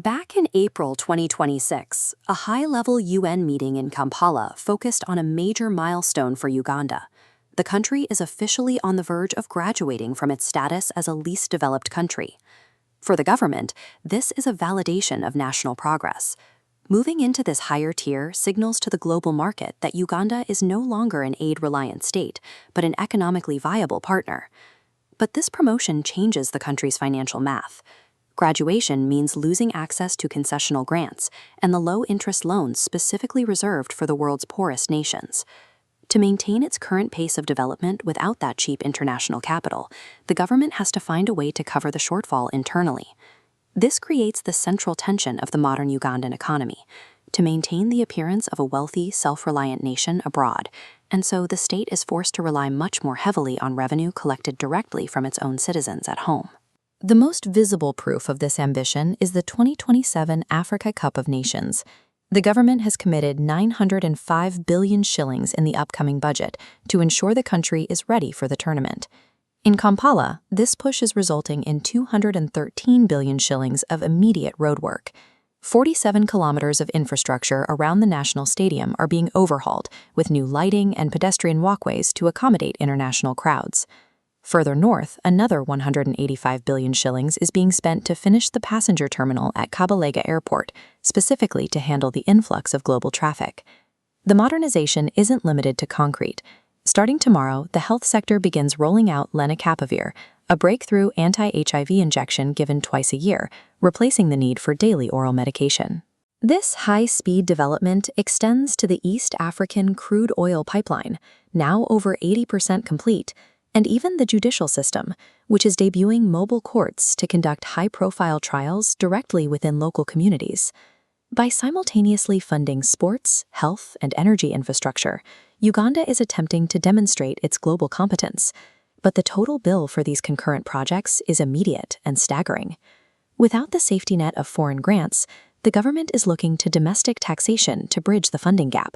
Back in April 2026, a high-level UN meeting in Kampala focused on a major milestone for Uganda. The country is officially on the verge of graduating from its status as a least developed country. For the government, this is a validation of national progress. Moving into this higher tier signals to the global market that Uganda is no longer an aid-reliant state, but an economically viable partner. But this promotion changes the country's financial math. Graduation means losing access to concessional grants and the low-interest loans specifically reserved for the world's poorest nations. To maintain its current pace of development without that cheap international capital, the government has to find a way to cover the shortfall internally. This creates the central tension of the modern Ugandan economy, to maintain the appearance of a wealthy, self-reliant nation abroad, and so the state is forced to rely much more heavily on revenue collected directly from its own citizens at home. The most visible proof of this ambition is the 2027 Africa Cup of Nations. The government has committed 905 billion shillings in the upcoming budget to ensure the country is ready for the tournament. In Kampala, this push is resulting in 213 billion shillings of immediate roadwork. 47 kilometers of infrastructure around the national stadium are being overhauled, with new lighting and pedestrian walkways to accommodate international crowds. Further north, another 185 billion shillings is being spent to finish the passenger terminal at Kabalega Airport, specifically to handle the influx of global traffic. The modernization isn't limited to concrete. Starting tomorrow, the health sector begins rolling out Lenacapavir, a breakthrough anti-HIV injection given twice a year, replacing the need for daily oral medication. This high-speed development extends to the East African crude oil pipeline, now over 80% complete, and even the judicial system, which is debuting mobile courts to conduct high-profile trials directly within local communities. By simultaneously funding sports, health, and energy infrastructure, Uganda is attempting to demonstrate its global competence. But the total bill for these concurrent projects is immediate and staggering. Without the safety net of foreign grants, the government is looking to domestic taxation to bridge the funding gap.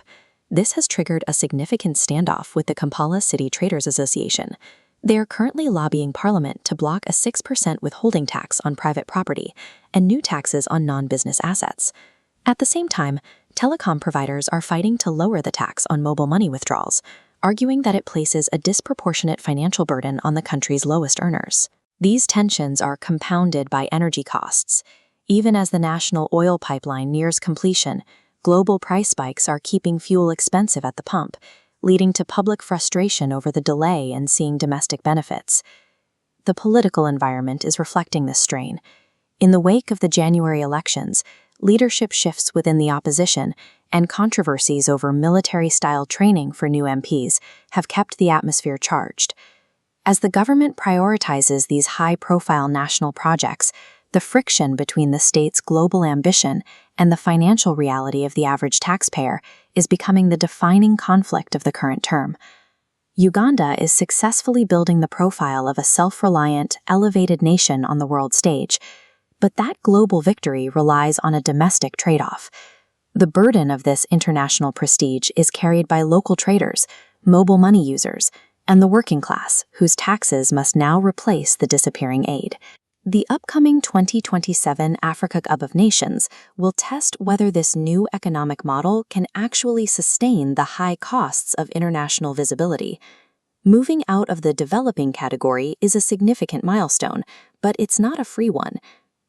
This has triggered a significant standoff with the Kampala City Traders Association. They are currently lobbying Parliament to block a 6% withholding tax on private property and new taxes on non-business assets. At the same time, telecom providers are fighting to lower the tax on mobile money withdrawals, arguing that it places a disproportionate financial burden on the country's lowest earners. These tensions are compounded by energy costs. Even as the national oil pipeline nears completion, global price spikes are keeping fuel expensive at the pump, leading to public frustration over the delay in seeing domestic benefits. The political environment is reflecting this strain. In the wake of the January elections, leadership shifts within the opposition and controversies over military-style training for new MPs have kept the atmosphere charged. As the government prioritizes these high-profile national projects, the friction between the state's global ambition and the financial reality of the average taxpayer is becoming the defining conflict of the current term. Uganda is successfully building the profile of a self-reliant, elevated nation on the world stage, but that global victory relies on a domestic trade-off. The burden of this international prestige is carried by local traders, mobile money users, and the working class, whose taxes must now replace the disappearing aid. The upcoming 2027 Africa Cup of Nations will test whether this new economic model can actually sustain the high costs of international visibility. Moving out of the developing category is a significant milestone, but it's not a free one.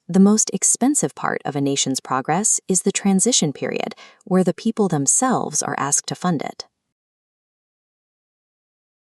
The most expensive part of a nation's progress is the transition period, where the people themselves are asked to fund it.